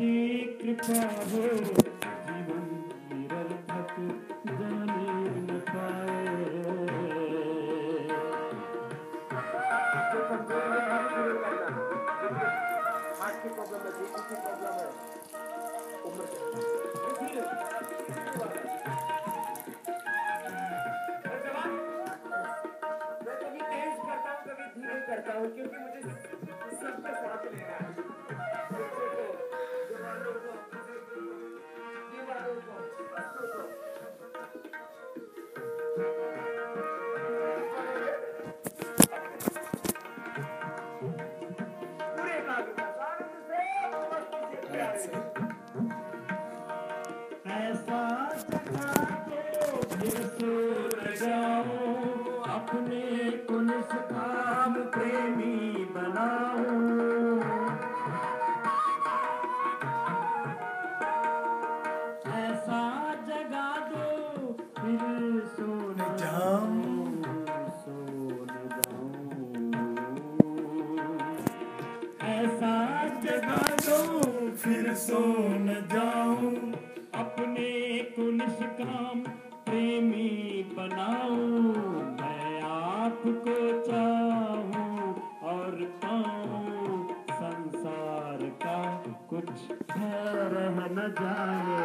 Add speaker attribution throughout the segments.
Speaker 1: ऐसी कृपा हो जीवन निरर्थक जाने न पाए।
Speaker 2: हार्ट की प्रॉब्लम है, बीपी की प्रॉब्लम है, उम्र मैं कभी तेज करता हूँ, कभी धीरे करता हूँ, क्योंकि मुझे सबके साथ लेना है। बच्चों को, जवानों को, दीवारों को, बच्चों को। पूरे एकाग्रता से
Speaker 1: ऐसा जगा दो फिर सो न जाओ, अपने को निष्काम प्रेमी बनाओ। ऐसा जगा दो फिर सो न जाओ, सो न जाओ। ऐसा जगा दो फिर सो न जाओ, अपने को निष्काम प्रेमी बनाओ। मैं आपको चाहूं और पाऊं, संसार का कुछ रह न जाए।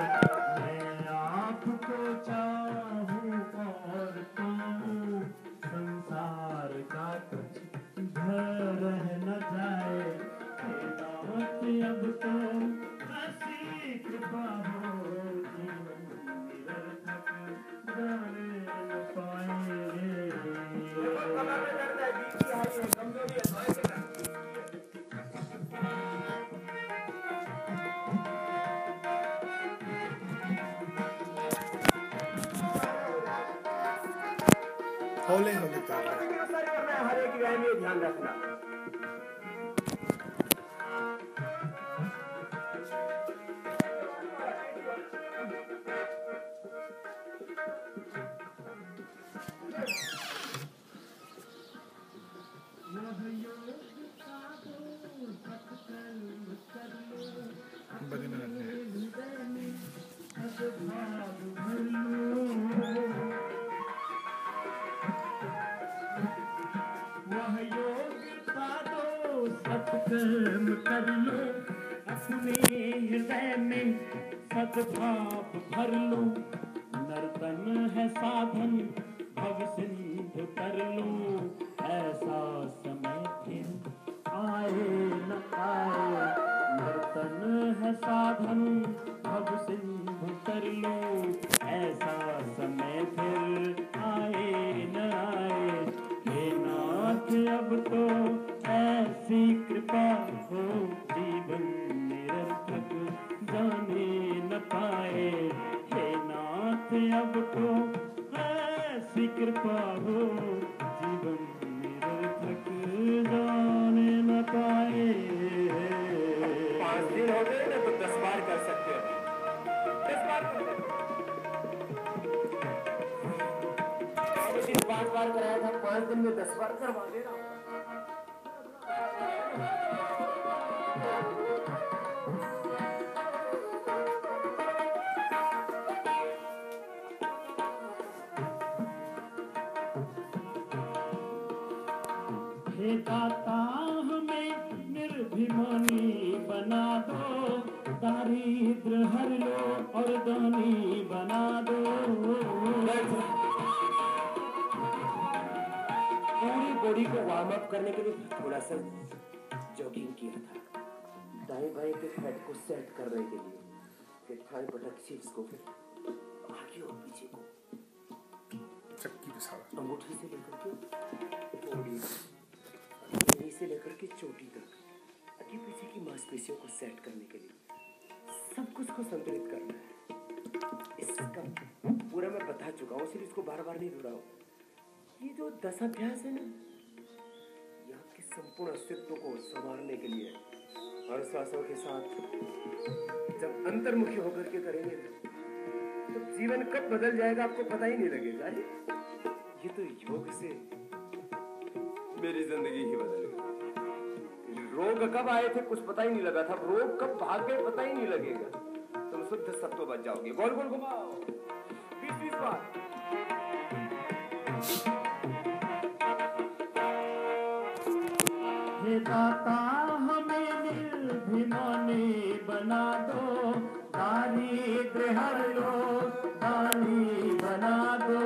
Speaker 1: मैं आपको चाहूं और पाऊं, संसार का कुछ रह न जाए। अब तो ऐसी कृपा हो जीवन निरर्थक जाने न पाएंगे।
Speaker 3: हौले हौले कर
Speaker 2: हर एक व्यायाम में ध्यान रखना।
Speaker 3: बदन करने
Speaker 1: वह योग्यता दो सत्कर्म कर लो, अपने हृदय में सद्भाव भर लो। नर्तन है साधन भव सिंधु तर लो, ऐसा समय फिर आए न आए। नर्तन है साधन भव सिंधु तर लो, ऐसा समय फिर आए न आए। हे नाथ अब तो ऐसी कृपा हो जीवन निरर्थक जाने न पाए। हे नाथ अब तो ऐसी कृपा हो जीवन निरर्थक जाने न पाए।
Speaker 2: 5 दिन हो गए ना, तो 10 बार कर सकते हो। 10 बार कर सकते हो। 5 बार कराया था, 5 दिन में 10 बार करवा दे रहा हूँ।
Speaker 1: हे दाता हमें निर्भिमानी बना दो, दारिद्र हर लो और दानी बना दो।
Speaker 2: पूरी बॉडी को वार्म अप करने के लिए थोड़ा सा जॉगिंग किया था, दाएं बाएं के फैट को सेट करने के लिए, फिर थाई बटक चिप्स को, फिर आगे और पीछे को
Speaker 3: चक्की पे सारा
Speaker 2: अंगूठी से लेकर के बॉडी, यहीं से लेकर के चोटी तक, आगे पीछे की मांसपेशियों को सेट करने के लिए सब कुछ को संतुलित करना है। इसका पूरा मैं बता चुका हूँ, सिर्फ इसको बार बार नहीं दोहराओ। ये जो 10 अभ्यास है ना, ये आपके संपूर्ण अस्तित्व को संवारने के लिए, हर श्वासों के साथ जब अंतर्मुखी होकर के करेंगे ना, तो जीवन कब बदल जाएगा आपको पता ही नहीं लगेगा। ये तो योग से मेरी जिंदगी ही बदल गई। रोग कब आए थे कुछ पता ही नहीं लगा था, रोग कब भाग गए पता ही नहीं लगेगा। तुम शुद्ध सत्व बच जाओगे। गोल गोल घुमाओ 20-20 बार।
Speaker 1: हे दाता हमें निर्भिमानी बना दो, दारिद्र्य हर लो, दानी बना दो।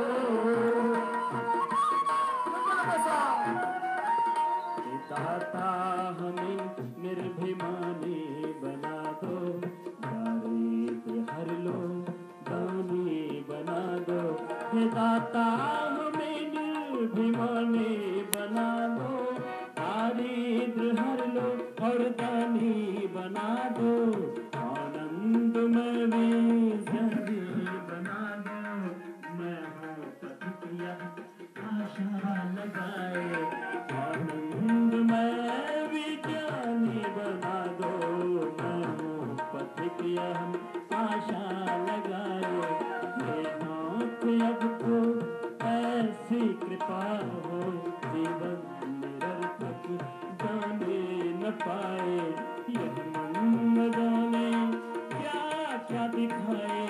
Speaker 1: हे दाता हमें निर्भिमानी बना दो, दारिद्र्य हर लो, दानी बना दो। हे दाता हमें निर्भिमानी बना दो, दारिद्र्य हर लो और दानी बना दो। आनंद में जिंदगी बना दो, मैं हूँ पथिकिया आशा लगाए। आनंद में विज्ञानी बना दो, मैं हूँ पथिकिया आशा लगाए। हे नाथ अब तो ऐसी कृपा हो, जीवन निरर्थक जाने न पाए। यह मन न जाने क्या क्या दिखाए,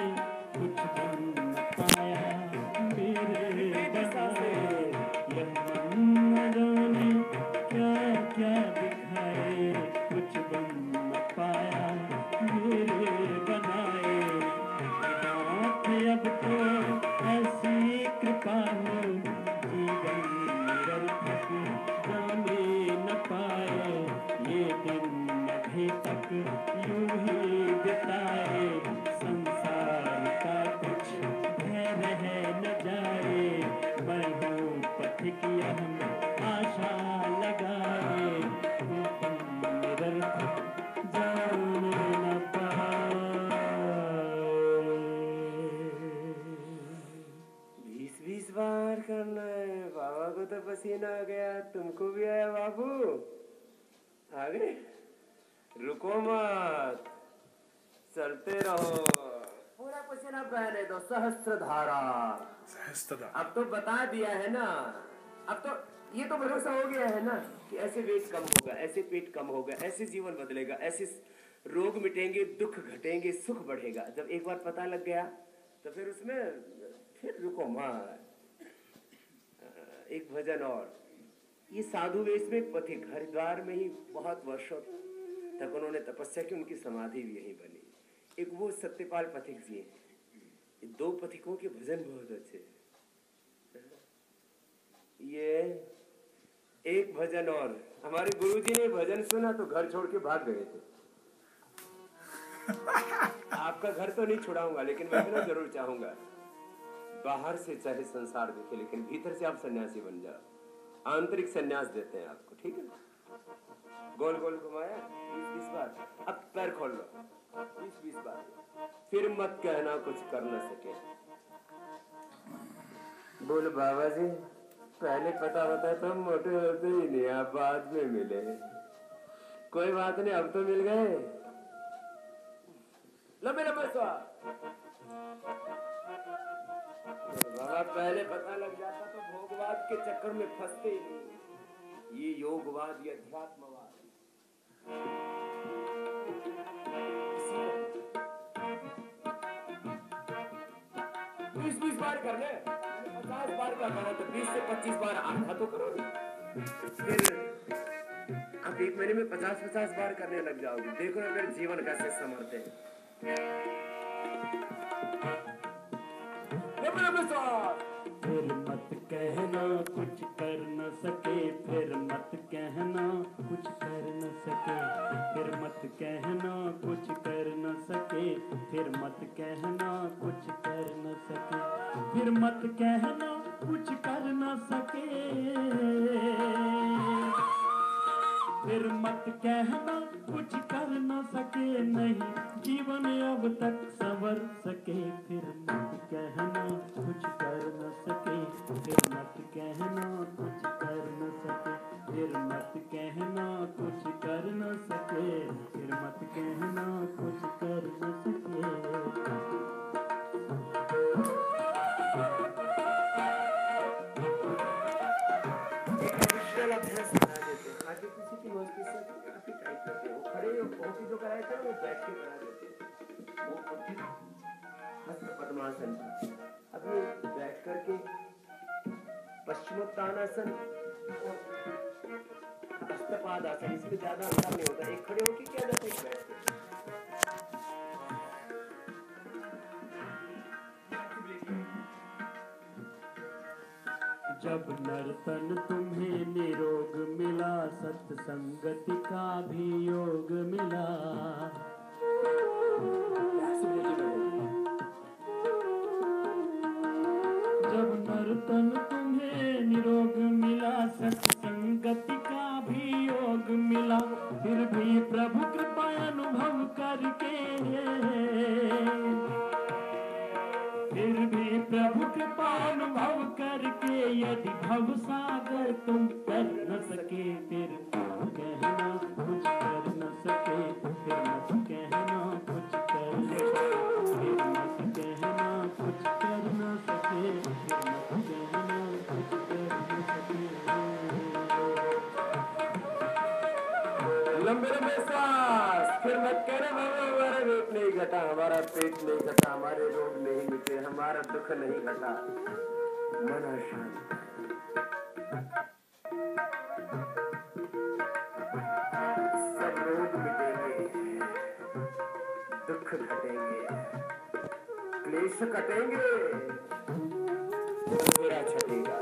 Speaker 1: कुछ बन न पाया मेरे बनाए। यह मन न जाने क्या क्या दिखाए, कुछ बन न पाया मेरे बनाए। नाथ अब तो ऐसी कृपा हो, जीवन निरर्थक जाने न पाए। ये दिन अभी तक यूं ही बिताए, संसार का कुछ भय रह न जाए। मैं हूँ पथिकिया आशा लगाए, निरर्थक जाने न पाए।
Speaker 2: 20-20 बार करना है। बाबा को तो पसीना आ गया, तुमको भी आया बाबू? आ गए? रुको मत, चलते रहो। पूरा पसीना बहने दो। सहस्त्र धारा।
Speaker 3: सहस्त्रधारा।
Speaker 2: अब तो बता दिया है ना, अब तो ये तो भरोसा हो गया है ना कि ऐसे वेट कम होगा, ऐसे पेट कम होगा, ऐसे जीवन बदलेगा, ऐसे रोग मिटेंगे, दुख घटेंगे, सुख बढ़ेगा। जब एक बार पता लग गया तो फिर उसमें फिर रुको मत। एक भजन और। ये साधु वेश में पथिक हरिद्वार में ही बहुत वर्षों तक उन्होंने तपस्या की, उनकी समाधि भी यहीं बनी। एक वो सत्यपाल पथिक जी हैं। दो पथिकों के भजन बहुत अच्छे हैं। ये एक भजन और। हमारे गुरुजी ने भजन सुना तो घर छोड़ के भाग गए थे। आपका घर तो नहीं छुड़ाऊंगा, लेकिन मैं ना जरूर चाहूंगा बाहर से चाहे संसार देखे, लेकिन भीतर से आप सन्यासी बन जाओ। आंतरिक सन्यास देते हैं आपको, ठीक है? गोल गोल घुमाया 20-20 बार। अब पैर खोल लो 20-20 बार। फिर मत कहना कुछ कर न सके। बोल बाबा जी, पहले पता होता तो मोटे होते ही नहीं, आप बाद में मिले। कोई बात नहीं, अब तो मिल गए। लंबे लंबे स्वाद। बाबा पहले पता लग जाता तो भोगवाद के चक्कर में फंसते ही नहीं। ये योगवाद, ये अध्यात्मवाद। 20-20 बार कर ले। 50 बार का करो तो 20 से 25 बार आधा तो करो। फिर अब एक महीने में 50-50 बार करने लग जाओगे। देखो ना मेरे जीवन कैसे संवरते हैं।
Speaker 1: फिर मत कहना कुछ कर न सके, फिर मत कहना कुछ कर न सके, फिर मत कहना कुछ कर न सके, फिर मत कहना कुछ कर न सके, फिर मत कहना कुछ कर न सके, फिर मत कहना कुछ कर न सके, नहीं जीवन अब तक संवर सके। फिर मत कहना कुछ कर न सके, फिर मत कहना कुछ कर न सके, फिर मत कहना कुछ कर न सके, फिर मत कहना कुछ कर न सके।
Speaker 2: अभ्यास बना देते हैं। आगे किसी की मस्ती से शांति जो कराया था वो बैठ के करा देते हैं। वो हस्त पद्मासन था, अब ये बैठ करके पश्चिमोत्तानासन और हस्तपादासन, इसमें ज्यादा अंतर नहीं होता। एक खड़े होके किया जाता है, एक बैठ के।
Speaker 1: जब नर्तन तुम्हें निरोग मिला, सत्संगति का भी योग मिला। जब नर्तन तुम्हें निरोग मिला, सत्संगति का भी योग मिला, फिर भी प्रभु कृपा अनुभव करके, फिर भी प्रभु कृपा अनुभव करके, यदि भव सागर तुम कर न सके, फिर मत कहना कुछ कर न सके, फिर मत कहना कुछ कर न सके, फिर मत कहना कुछ कर न सके, फिर मत कहना कुछ कर न सके।
Speaker 2: लंबे लंबे सांस, फिर मत कहना हमारा वेट नहीं घटा, हमारा पेट नहीं घटा, हमारे रोग नहीं मिटे, हमारा दुख नहीं घटा, मन शांत। सब रोग मिटेंगे, दुख घटेंगे, क्लेश कटेंगे, अंधेरा छटेगा,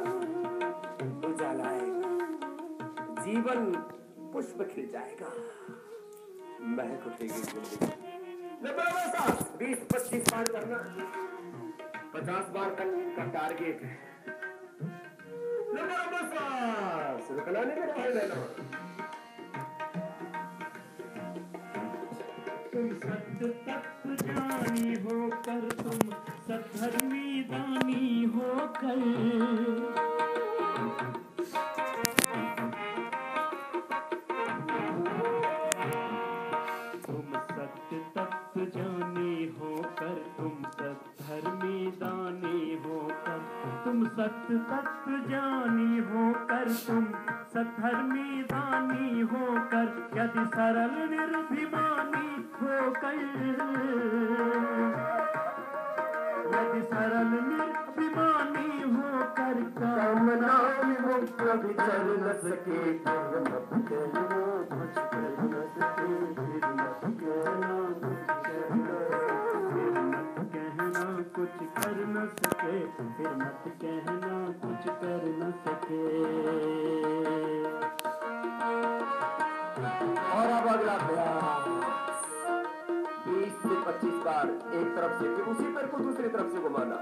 Speaker 2: उजाला आएगा, जीवन पुष्प खिल जाएगा, महक उठेगी जिंदगी। 20-25 बार करना, 50 बार का टारगेट है। रुकना नहीं, मेरा भाई रहना।
Speaker 1: तुम सत्य तत्व जानी होकर, तुम सद्धर्मी दानी होकर, तुम सत्य तत्व जानी होकर, तुम सद्धर्मी दानी होकर, तुम सत्य तत्व जानी होकर, तुम सद्धर्मी दानी होकर, यदि सरल निर्भिमानी होकर, यदि सरल निर्भिमानी होकर,
Speaker 2: कामना विमुक्त विचर न सके, फिर मत कहना कुछ कर न सके, फिर मत कहना कुछ कर न सके,
Speaker 1: फिर मत कहना कुछ कर न सके।
Speaker 2: और अब अगला अभ्यास 20 से 25 बार एक तरफ से, फिर उसी पैर को दूसरी तरफ से घुमाना।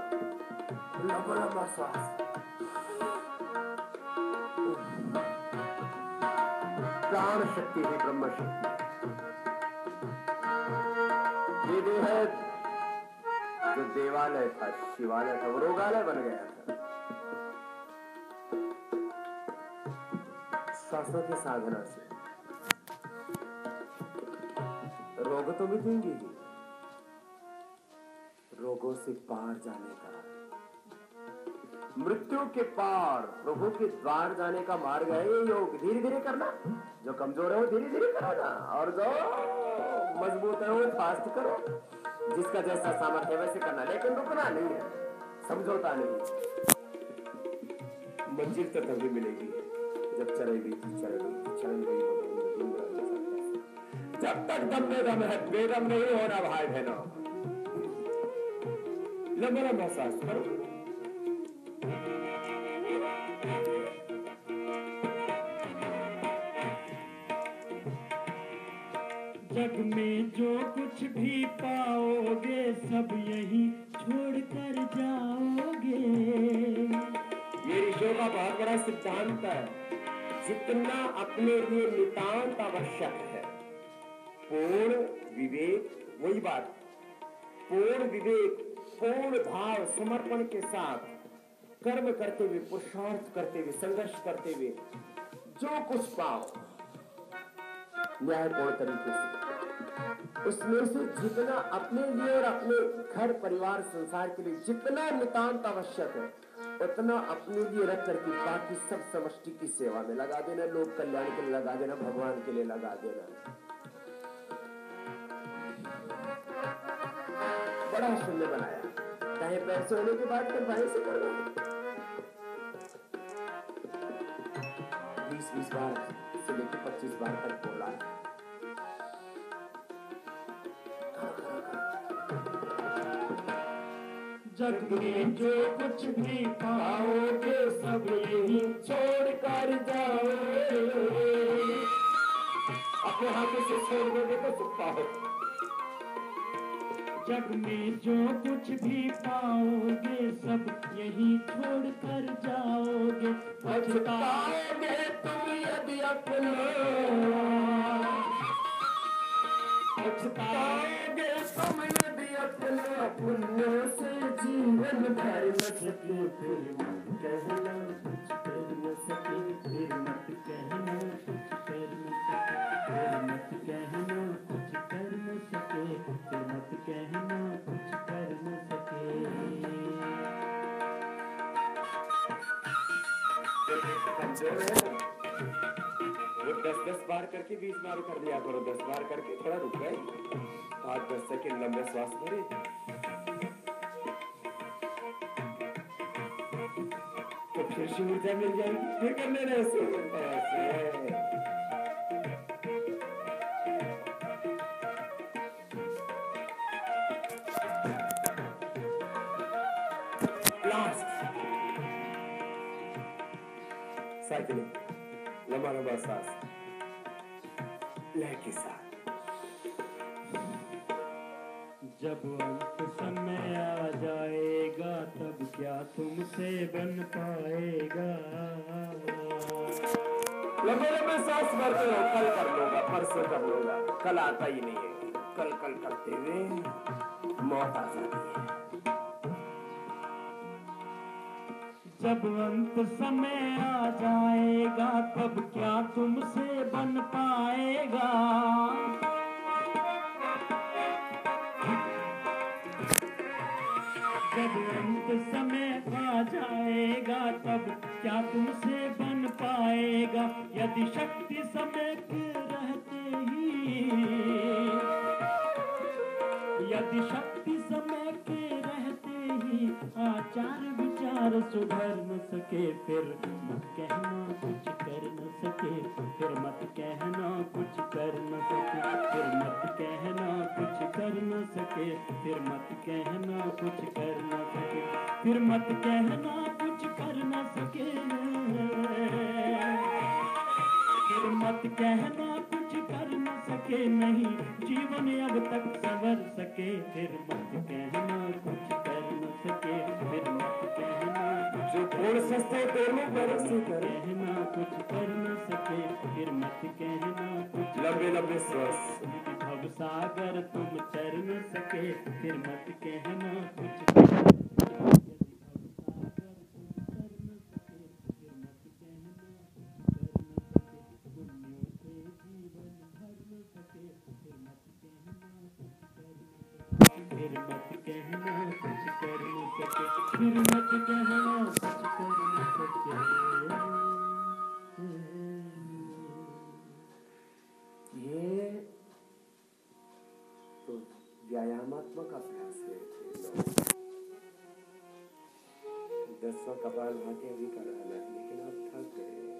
Speaker 2: लंबा लंबा श्वास, प्राण शक्ति है ब्रह्म शक्ति। ये देह है जो देवालय था, शिवालय था, वो रोगालय बन गया था। श्वासों की साधना से रोग तो मिटेंगे ही, रोगों से पार जाने का, मृत्यु के पार प्रभु के द्वार जाने का मार्ग है ये योग। धीरे धीरे करना, जो कमजोर है वो धीरे धीरे कराना, और जो मजबूत है वो फास्ट करो, जिसका जैसा सामर्थ्य है वैसे करना, लेकिन रुकना नहीं है, समझौता नहीं। मंजिल तो तभी मिलेगी जब चलेगी चलेगी। जब तक दम में दम है, बेदम नहीं होना भाई बहनों। लंबा लंबा सांस करो।
Speaker 1: जग में जो कुछ भी पाओगे, सब यही छोड़ कर जाओगे।
Speaker 2: मेरी शो का बहुत बड़ा सिद्धांत है, जितना अपने लिए नितांत आवश्यक है, पूर्ण विवेक, वही बात, पूर्ण विवेक, पूर्ण भाव समर्पण के साथ कर्म करते हुए, पुरुषार्थ करते हुए, संघर्ष करते हुए जो कुछ पाओ न्यायपूर्ण तरीके से, उसमें से जितना अपने लिए और अपने घर परिवार संसार के लिए जितना नितांत आवश्यक है, उतना अपने लिए रख करके बाकी सब समष्टि की सेवा में लगा देना, लोक कल्याण के लिए लगा देना, भगवान के लिए लगा देना। बड़ा सुंदर बनाया, चाहे पैसे होने के बाद तो भाई से करना। 20-20 बार से लेकर 25 बार तक बोला।
Speaker 1: जग में जो कुछ भी पाओगे सब यही छोड़ कर जाओगे।
Speaker 2: अपने हाथों से छोड़ दोगे तो सुख पाओ।
Speaker 1: जग में जो कुछ भी पाओगे सब यही छोड़ कर जाओगे।
Speaker 2: पछताओगे तुम यदि अपना, पछताओगे तुम यदि अपना पुण्य से जीवन भर न सके।
Speaker 1: फिर मत कहना कुछ कर न सके, फिर मत कहना कुछ कर न सके, फिर मत कहना कुछ कर न सके, फिर मत कहना कुछ कर न सके।
Speaker 2: वो 10-10 बार करके 20 बार कर दिया करो। 10 बार करके थोड़ा रुक गए, 5-10 सेकंड लंबे श्वास भरे, तो फिर से ऊर्जा मिल जाएगी। फिर करने रहे ऐसे। लास्ट साइकिलिंग, लंबा लंबा सांस लय के साथ।
Speaker 1: जब अंत समय आ जाएगा तब क्या तुमसे बन पाएगा।
Speaker 2: लंबे लंबे सांस भरते रहो। कल कर लूंगा, परसों कर लूंगा, कल आता ही नहीं है। कल कल करते हुए मौत आ जाती है।
Speaker 1: जब अंत समय आ जाएगा तब क्या तुमसे बन पाएगा। जब अंत समय आ जाएगा तब क्या तुमसे बन पाएगा। यदि शक्ति समय के रहते ही, यदि शक्ति समय के रहते ही आचार विचार सुधर न सके। फिर मत कहना कुछ कर न सके, फिर मत कहना कुछ कर न सके, फिर मत कहना कुछ कर न सके, फिर मत कहना कुछ कर न सके, फिर मत कहना कुछ कर न सके, फिर मत कहना कुछ कर न सके। नहीं जीवन अब तक संवर सके। फिर मत कहना कुछ कर न सके, फिर मत कहना
Speaker 2: जो घोड़ सस्ते दोनों बरस से करे,
Speaker 1: कहना कुछ कर न सके, फिर मत कहना कुछ।
Speaker 2: लंबे लंबे श्वास।
Speaker 1: भव सागर तुम तर न सके, फिर मत कहना कुछ। फिर मत कहना कुछ कर न सके, फिर मत कहना कुछ कर न सके।
Speaker 2: ये तो व्यायामात्मक अभ्यास है। 10वां कपालभाति अभी कर रहा है, लेकिन आप थक गए।